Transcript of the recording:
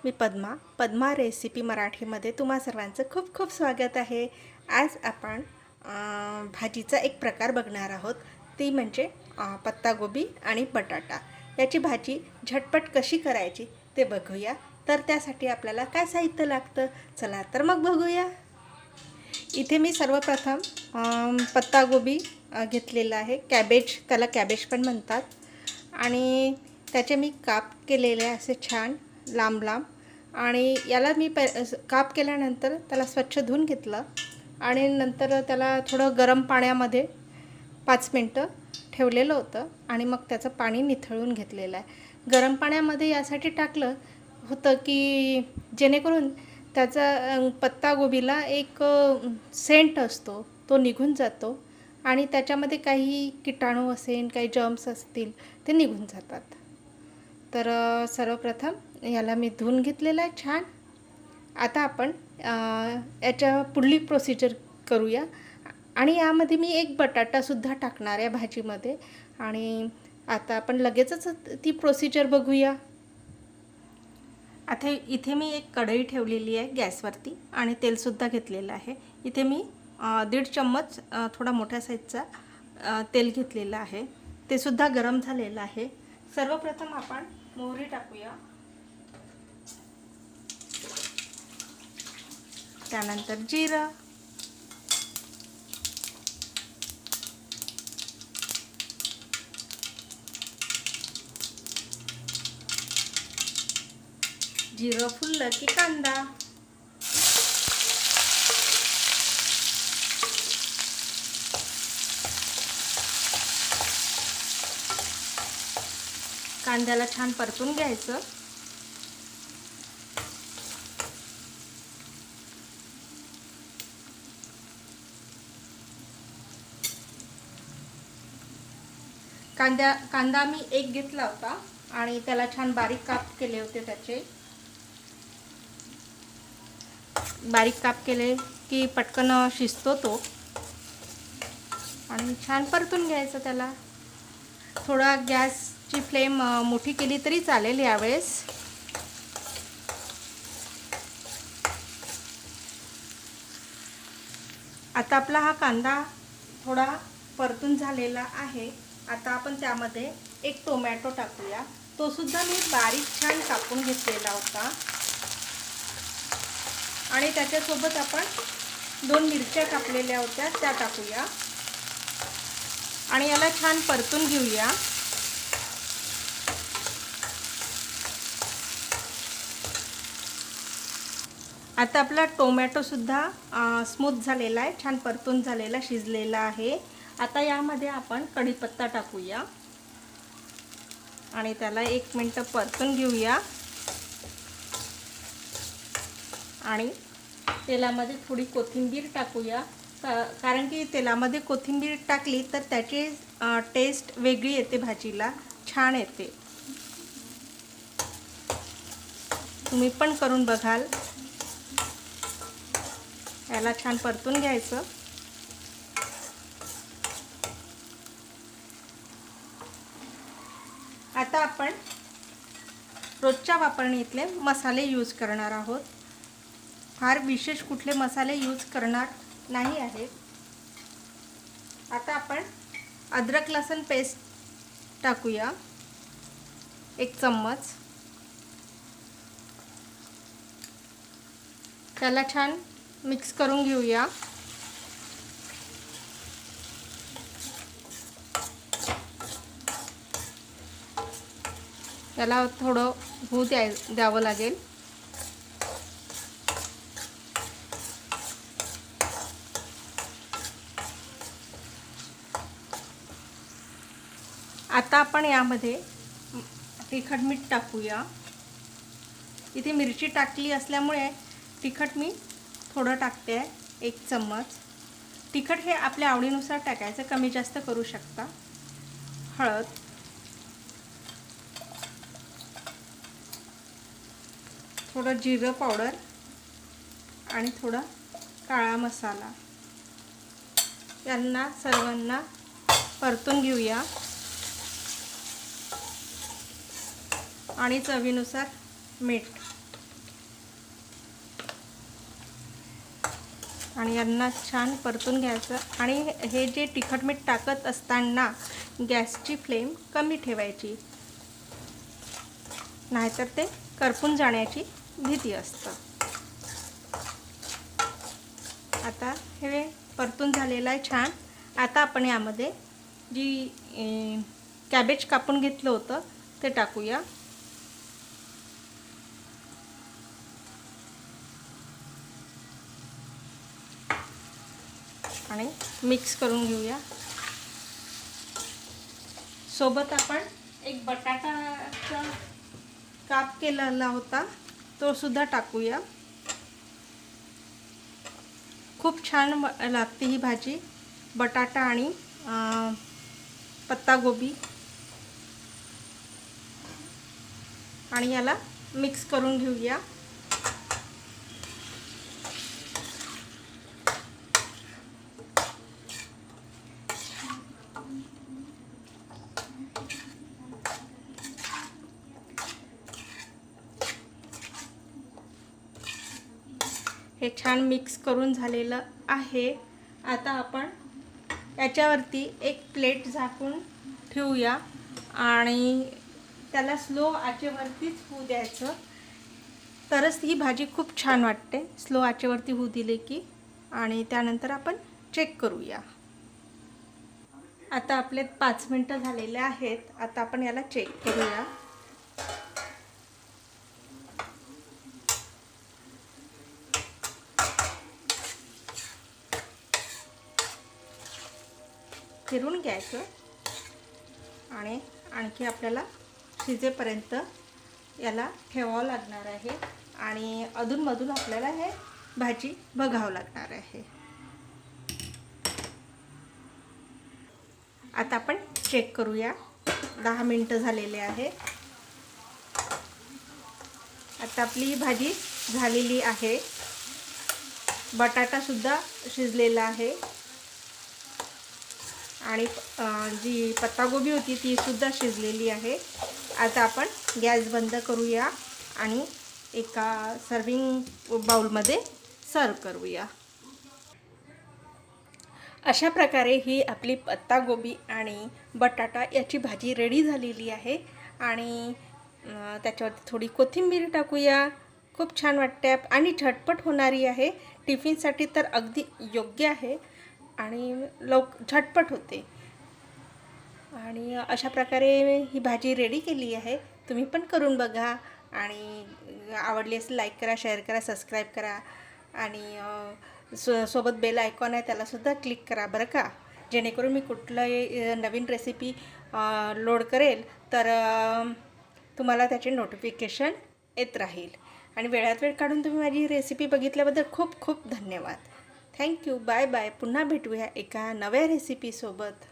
मी Padma recipe मराठीमध्ये तुम्हा सर्वांचं खूप खूप स्वागत आहे। आज आपण भाजीचा एक प्रकार बघणार आहोत, ती म्हणजे पत्तागोबी आणि बटाटा याची भाजी झटपट कशी करायची ते बघूया। तर त्यासाठी आपल्याला काय साहित्य लागतं, चला तर मग बघूया। इथे मी सर्वप्रथम पत्तागोबी घेतलेला आहे, कॅबेज, त्याला कॅबेज पण म्हणतात, आणि त्याचे मी काप केलेले असे छान लांब लांब। आणि याला मी काप केल्यानंतर त्याला स्वच्छ धुवून घेतलं आणि नंतर त्याला थोडं गरम पाण्यामध्ये 5 मिनटं ठेवलेलं होतं आणि मग त्याचं पाणी निथळून घेतलेलं आहे। गरम पाण्यामध्ये यासाठी टाकलं होतं की जेणेकरून त्याचा पत्तागोबीला एक सेंट असतो, तो निघून जातो आणि त्याच्यामध्ये काही किटाणू असेल, काही जर्म्स असतील, ते निघून जातात। तर सर्वप्रथम याला मी धुवून घेतलेलं आहे छान। आता आपण याच्या पुढली प्रोसिजर करूया आणि यामध्ये मी एक बटाटासुद्धा टाकणार आहे भाजीमध्ये। आणि आता आपण लगेचच ती प्रोसिजर बघूया। आता इथे मी एक कढई ठेवलेली आहे गॅसवरती आणि तेलसुद्धा घेतलेलं आहे। इथे मी 1.5 चम्मच थोडा मोठ्या साईजचा तेल घेतलेलं आहे, ते सुद्धा गरम झालेलं आहे। सर्वप्रथम आपण मोहरी टाकूया, त्यानंतर जिरं, जिरं फुललं की कांदा, कांद्याला छान परतून घ्यायचं। कांदा मी एक घेतला होता आणि त्याला छान बारीक काप केले होते। त्याचे बारीक काप केले की पटकन शिजतो तो, आणि छान परतून घ्यायचं त्याला। थोडा गॅसची फ्लेम मोठी केली तरी चालेल यावेळेस। आता आपला हा कांदा थोडा परतून झालेला आहे। आता आपण त्यामध्ये एक टोमॅटो टाकूया, तो सुद्धा मी बारीक छान कापून घेतलेला होता। आणि त्याच्यासोबत आपण 2 मिरच्या कापलेल्या होत्या, त्या टाकूया आणि याला छान परतून घेऊया। आता आपला टोमॅटोसुद्धा स्मूथ झालेला आहे, छान परतून झालेला, शिजलेला आहे। आता यामध्ये आपण कढीपत्ता टाकूया आणि त्याला 1 मिनिट परतून घेऊया। आणि तेलामध्ये थोडी कोथिंबीर टाकूया, कारण की तेलामध्ये कोथिंबीर टाकली तर त्याची टेस्ट वेगळी येते, भाजीला छान येते। तुम्ही पण करून बघाल। याला छान परतून घ्यायचं। आता आपण रोजच्या वापरणीतले मसाले यूज करणार आहोत, फार विशेष कुठले मसाले यूज करणार नाही आहेत। आता आपण अद्रक लसूण पेस्ट टाकूया, 1 चम्मच। त्याला छान मिक्स करून घेऊया। त्याला थोडं होऊ द्यावं लागेल। आता आपण यामध्ये तिखट मीठ टाकूया। इथे मिरची टाकली असल्यामुळे तिखट मी थोडं टाकते, 1 चम्मच। तिखट हे आपल्या आवडीनुसार टाकायचं, कमी जास्त करू शकता। हळद, थोडं जिरं पावडर आणि थोडा काळा मसाला, यांना सर्वांना परतून घेऊया आणि चवीनुसार मीठ। आणि यांना छान परतून घ्यायचं. आणि हे जे तिखट मीठ टाकत असताना गॅसची फ्लेम कमी ठेवायची, नाहीतर ते करपून जाण्याची भीती असतं. आता हे परतून झालेलं आहे छान. आता आपण यामध्ये जी कॅबेज कापून घेतलं होतं ते टाकूया आणि मिक्स करून घेऊया. सोबत आपण एक बटाटाचा काप केलेला होता तो सुद्धा टाकूया. खूप छान लागते ही भाजी, बटाटा आणि पत्तागोबी. आणि याला मिक्स करून घेऊया. हे छान मिक्स करून झालेलं आहे. आता आपण याच्यावरती एक प्लेट झाकून ठेवूया आणि त्याला स्लो आचेवरतीच होऊ द्यायचं, तरच ही भाजी खूप छान वाटते. स्लो आचेवरती होऊ दिले की. आणि त्यानंतर आपण चेक करूया. आता आपले 5 मिनटं झालेले आहेत. आता आपण याला चेक करूया. फिरून घ्यायचं आणि आणखी आपल्याला शिजेपर्यंत याला ठेवावं लागणार आहे. आणि अधूनमधून आपल्याला हे भाजी बघावं लागणार आहे. आता आपण चेक करूया. 10 मिनटं झालेले आहे. आता आपली ही भाजी झालेली आहे. बटाटासुद्धा शिजलेला आहे आणि जी पत्तागोबी होती ती सुद्धा शिजलेली आहे. आता आपण गॅस बंद करूया आणि एका सर्विंग बाउलमध्ये सर्व करूया. अशा प्रकारे ही आपली पत्तागोबी आणि बटाटा याची भाजी रेडी झालेली आहे. आणि त्याच्यावरती थोडी कोथिंबीर टाकूया. खूप छान वाटते आणि झटपट होणारी आहे. टिफिनसाठी तर अगदी योग्य आहे आणि झटपट होते. आणि अशा प्रकारे ही भाजी रेडी केली आहे. तुम्ही पण करून बघा आणि आवडली असेल लाईक करा, शेअर करा, सबस्क्राईब करा आणि सोबत बेल आयकॉन आहे त्यालासुद्धा क्लिक करा बरं का, जेणेकरून मी कुठलंही नवीन रेसिपी लोड करेल तर तुम्हाला त्याचे नोटिफिकेशन येत राहील. आणि वेळात वेळ काढून तुम्ही माझी रेसिपी बघितल्याबद्दल खूप खूप धन्यवाद. थँक्यू. Bye bye. पुन्हा भेटूया एका नव्या रेसिपीसोबत.